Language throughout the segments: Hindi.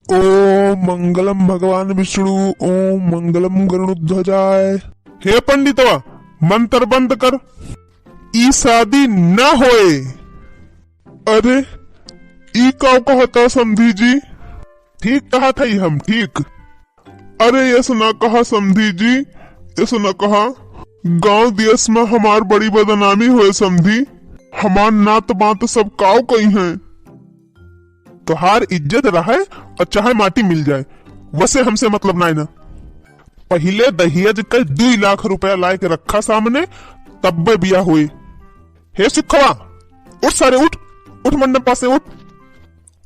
ओम मंगलम भगवान विष्णु। ओम मंगलम गरुड़ध्वजाय। हे पंडितवा, मंत्र बंद कर, ई शादी न होए। अरे ई का कहता समधी जी? ठीक कहा था हम, ठीक। अरे ये सुना कहा समधी जी, ये सुना कहा गांव देश में हमार बड़ी बदनामी हुए समधी। हमार नात बात सब काव कही हैं। तुहार इज्जत रहे और चाहे माटी मिल जाए, वैसे हमसे मतलब नहीं ना। पहले दहेज के 2 लाख रुपया लाए के रखा सामने, तब वे बिया हुए। हे सुखवा, उठ सारे उठ, उठ मंडप पास से उठ।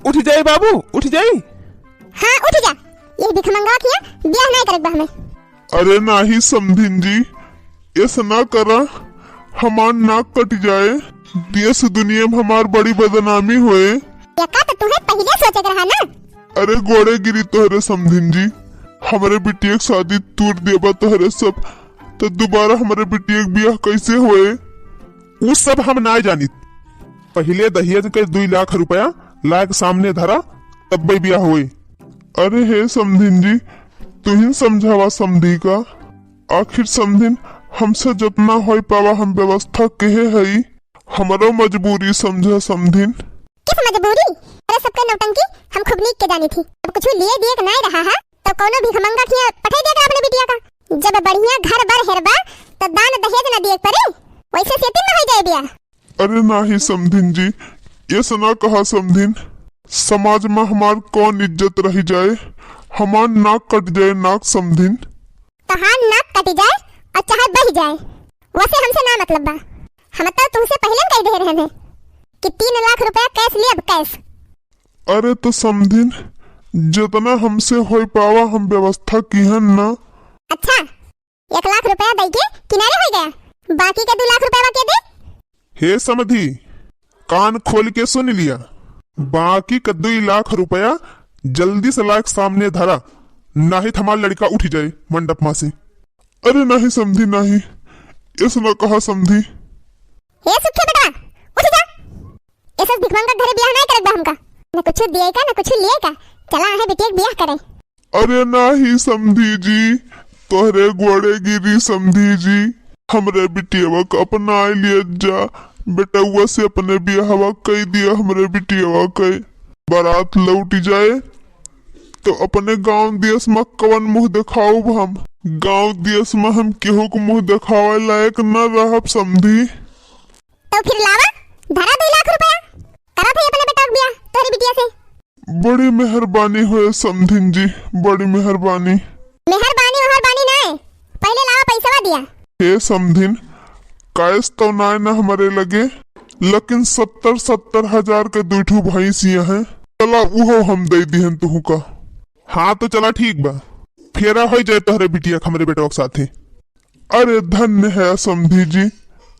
उठ जाए बाबू, उठ जाए। हाँ उठ जा, ये भिखमंगा किया बियाह नहीं करब हमें। अरे नाही समधिन जी, ऐसा ना करा, हमार नाक कट जाए, देश दुनिया में हमार बड़ी बदनामी हुए। यका तो तुम्हें पहले सोचे रहा ना। अरे गोड़े गिरी तोहरे समधिन जी, हमारे बिटिया की शादी तूर देबा तोहरे सब, तो दोबारा हमारे बिटिया की ब्याह कैसे हुए? उस सब हम ना जानी। पहले दहेज के 2 लाख रुपया लायक सामने धरा, तब भी ब्याह हुए। अरे हे समधिन जी, तुहिन समझावा समधी का। आखिर समधिन हमसे जितना हो पावा हम व्यवस्था कहे हई, हमारो मजबूरी समझा समधिन। किस मजबूरी? अरे सबके नौटंकी हम खूब नीक के जानी थी। अब कुछ लिए दिए नहीं रहा है तो कोनो भी भिखमंगा खिया पठे देगा अपने बिटिया का। जब बढ़िया घर बर हेरबा तो दान दहेज न दिए पड़े, वैसे सेती न हो जाए बियाह। अरे नाही समधिन जी, ये सुना कहा समधिन, समाज में हमार कौन इज्जत रह जाए, हमार नाक कट जाए नाक समधिन। तहार नाक कट जाए और चाहे बह जाए, वैसे हमसे ना मतलब बा। हम तो तुमसे पहले कह दे रहे थे कि 3 लाख रुपया कैश लिए, अब कैश। अरे तो समधिन जितना हमसे हो पावा हम व्यवस्था की है ना। अच्छा 1 लाख रुपया दे के किनारे हो गया, बाकी के 2 लाख रुपया के दे। हे समधी, कान खोल के सुन लिया, बाकी का 2 लाख रुपया जल्दी से लायक सामने धरा, नहीं तो हमारा लड़का उठ जाए मंडप में से। अरे नहीं समधी नहीं, इस न कहा समधी। हे सुखे बेटा उठ जा, ऐसा भिखमंगा घरे ब्याह नहीं करब हमका, न कुछ दिए का न कुछ लिए का, चला है बेटी एक ब्याह करे। अरे नहीं समधी जी, तोहरे गोड़े गिरी समधी जी, हमरे बिटिया का अपना लिए जा, बेटा से अपने ब्याहवा कह दिया। हमरे बिटिया के बारात लौट जाए तो अपने गांव देश में कवन मुंह दिखाओ हम? गांव देश में हम केहू को मुंह दिखावे लायक न रहब समधी। तो फिर लावा धरा 2 लाख रुपया, करा थे अपने बेटा का ब्याह तोहरी बिटिया से। बड़ी मेहरबानी हुए समधिन जी, बड़ी मेहरबानी। मेहरबानी नहीं, पहले लावा पैसा दिया। हे समधिन, कैश तो ना हमारे लगे, लेकिन 70 हजार के 2 भैंसियां हैं, चला वो हम दे दिहन तुहू का। हाँ तो चला ठीक बा, फेरा हो जाए तोहरे बिटिया हमारे बेटवा के साथे। अरे धन्य है समधी जी,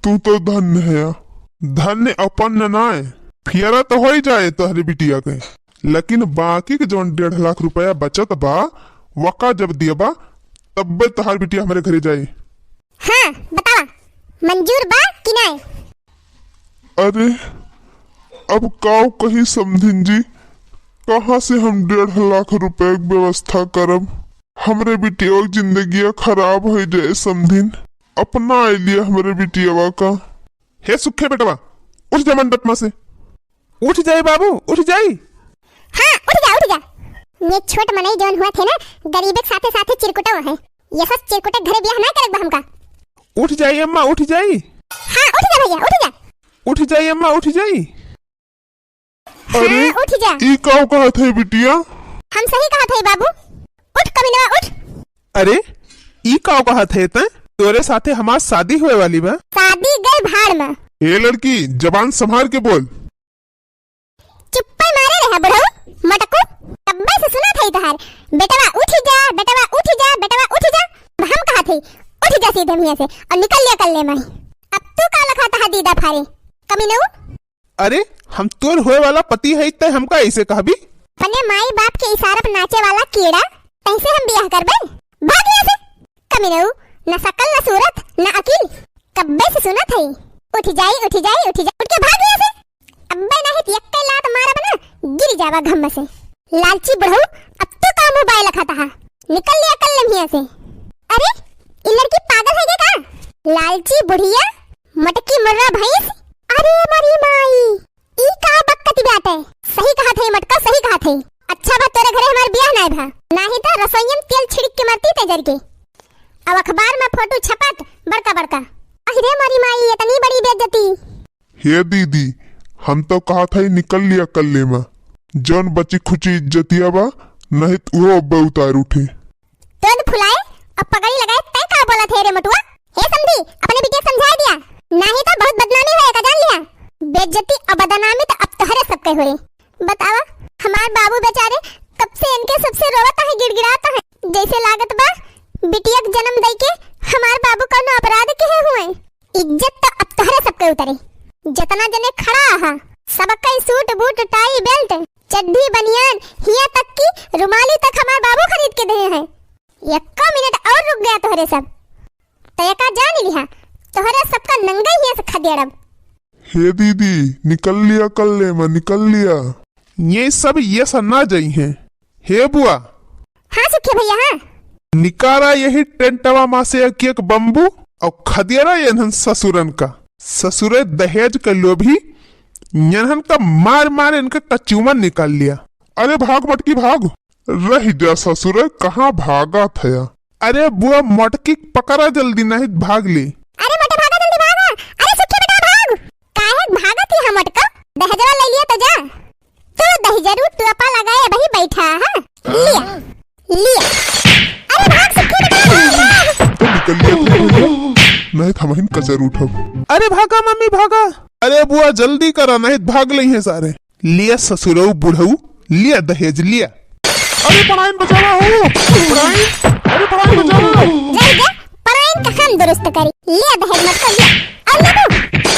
तू तो धन्य है। धन्य अपन नाय, फेरा तो हो जाए तोहरे बिटिया के, लेकिन बाकी के जो 1.5 लाख रुपया बचत बा, वका जब दिया तब तोहर बिटिया हमारे घरे जाए। हाँ बतावा, मंजूर बा कि नहीं? अरे अब काव कही समधिन जी, कहाँ से हम 1.5 लाख रुपए की व्यवस्था करब? हमरे बिटिया की जिंदगी खराब हो जाए समधिन, अपना आइलिया हमरे बिटिया का। हे सुखे बेटवा उठ जा मंडप में से, उठ जाए बाबू उठ जाए। हाँ उठ जा। ये छोट मनई जौन हुआ थे ना, गरीब के साथे साथे चिरकुटा है, ये सब चिरकुटे घरे ब्याह ना करब हमका। उठ जाइए अम्मा उठ जाइए। हाँ उठ जा भैया उठ जा। उठ जाइए अम्मा उठ जाइए। अरे हाँ, उठ जा। ई काव कहा थे बिटिया? हम सही कहा थे बाबू, उठ कमीना उठ। अरे ई काव कहा थे तोरे साथे हमार शादी हुए वाली बा। शादी गई भाड़ में। ये लड़की जबान संभाल के बोल। चुप्पा मारे रहा बुढ़ऊ मटकू, कब्बे से सुना था तोहार बेटवा उठ जा, बेटवा उठ जा, बेटवा उठ जा। हम कहा थे उठ जा सीधे मियां से और निकल लिया कल्ले में। अब तू का लखा था दीदा फारे कमीनू। अरे हम तोर होए वाला पति है ते हमका ऐसे कहबी? अपने माई बाप के इशारा पर नाचे वाला कीड़ा, ऐसे हम ब्याह करबे? भाग यहाँ से कमीनू, न शकल न सूरत न अकील, कब्बे से सुना था। उठ जाई उठ जाई उठ जा, उठ के भाग यहाँ से। अब्बे नहीं यक्के लात मारा बना गिर जावा घम से। लालची बुढ़ऊ कहता है, निकल लिया कल लम्हिया से। अरे ये लड़की पागल है क्या? लालची बुढ़िया, मटकी मुर्रा भैंस। अरे मरी माई, ई का बकती बात है। सही कहा थे मटका, सही कहा थे। अच्छा बा तोरे घरे हमार ब्याह नहीं भा, नहीं तो रसोईया में तेल छिड़क के मरती तेजर के। अब अखबार में फोटो छपत बड़का बड़का। अरे मरी माई, इतनी बड़ी बेइज्जती। हे दीदी, हम तो कहा था निकल लिया कल्ले में, जौन बची खुची इज्जतिया बा, नहीं तो वो अब उतार उठे। तुरंत फुलाए और पगड़ी लगाए, तय का बोला थे रे मटुआ? हे समझी, अपने बिटिया समझा दिया, नहीं तो बहुत बदनामी होएगा, जान लिया। बेइज्जती और बदनामी तो अब तोहरे सबके होए। बतावा, हमार बाबू बेचारे कब से इनके सबसे रोवता है, गिड़गिड़ाता है, जैसे लागत बा बिटिया के जन्म दे के हमार बाबू का अपराध के हुए। इज्जत तो अब तोहरे सबके उतरे। जितना जने खड़ा हा, सबका सूट बूट टाई बेल्ट चड्डी बनियान हिया तक की रुमाली तक हमार बाबू खरीद के दिए हैं। एक मिनट और रुक गया तोहरे सब तो एका जान लिहा, तोहरे सबका नंगा ही से खदेड़ब। हे दीदी, निकल लिया कल्ले में, निकल लिया। ये सब ये सन्ना जाई हैं। हे बुआ। हाँ सुखे भैया, हाँ। निकारा यही टेंटवा माँ से एक बम्बू और खदेरा यहन ससुरन का। ससुरे दहेज का लोभी यहन का मार मार इनका कचूमन निकाल लिया। अरे भाग मटकी भाग, रह जा ससुरे, कहाँ भागा था? अरे बुआ मटकी पकड़ा जल्दी, नहीं भाग ली। अरे मटे भागा, जल्दी भागा। अरे सुखे बेटा भाग। काहे भागा थी हम मटका? दहेजवा ले लिया तो जा। तू दहेजरू तू अपा लगाए भाई बैठा है। लिया लिया। अरे भाग सुखे बेटा, तो निकल लिया नहीं था महिन कचर उठब। अरे भागा मम्मी भागा। अरे बुआ जल्दी करा, नहीं भाग ली है सारे। लिया ससुरऊ बुढ़ऊ, लिया दहेज लिया। अरे पढ़ाइन बचावा हो, पढ़ाइन, अरे पढ़ाइन बचावा। जल्दी जा, पढ़ाइन का हम दुरुस्त करी। लिया दहेज मत कर लिया। और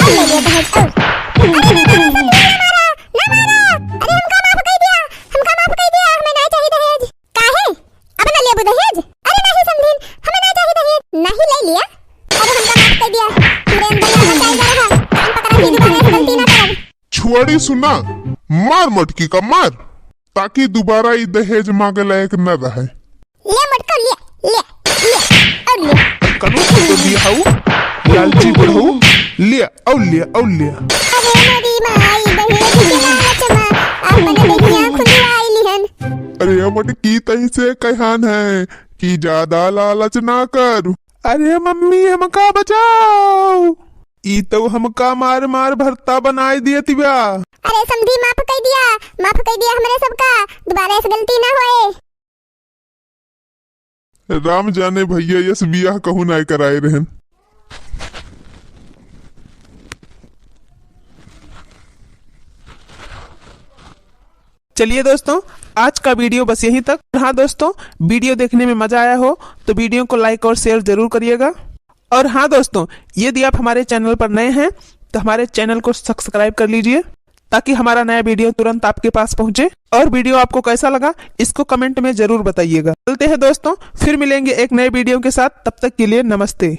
ले लिया दहेज और। अरे ना मारा, अरे हमका माफ कर दिया, हमका माफ कर दिया, हमें नहीं चाहिए दहेज। काहे? अब ना लेबू दहेज? अरे नहीं समझीन, हमें नहीं चाहिए दहेज। नहीं ले लिया, अरे हमका माफ कर दिया, मेरे अंदर रहना चाहिए रहा, हम पकड़ा भी दोबारा ऐसी गलती ना करब। छुआड़ी सुना, मार मटकी का मार, ताकि दोबारा ये दहेज मांगे लायक न रहे। ले मटका लिया, लिया, लिया और लिया। कनो तो लिया हूँ, लालची बुढ़ऊ, लिया और लिया और लिया। अरे मेरी माई दहेज के लालच में आपने देखिया खुदवाई लिहन। अरे मटकी तही से कहन है कि ज्यादा लालच ना कर। अरे मम्मी हमका बचाओ, ई तो हमका मार मार भरता बनाए दिया तिब्या। अरे समझी, माफ कर दिया, माफ कर दिया हमारे सबका, दोबारा ऐसी गलती ना होए। राम जाने भैया यस बियाह कहूँ ना कराए रहन। चलिए दोस्तों, आज का वीडियो बस यहीं तक। हाँ दोस्तों, वीडियो देखने में मजा आया हो तो वीडियो को लाइक और शेयर जरूर करिएगा। और हाँ दोस्तों, यदि आप हमारे चैनल पर नए हैं तो हमारे चैनल को सब्सक्राइब कर लीजिए, ताकि हमारा नया वीडियो तुरंत आपके पास पहुंचे। और वीडियो आपको कैसा लगा इसको कमेंट में जरूर बताइएगा। चलते हैं दोस्तों, फिर मिलेंगे एक नए वीडियो के साथ, तब तक के लिए नमस्ते।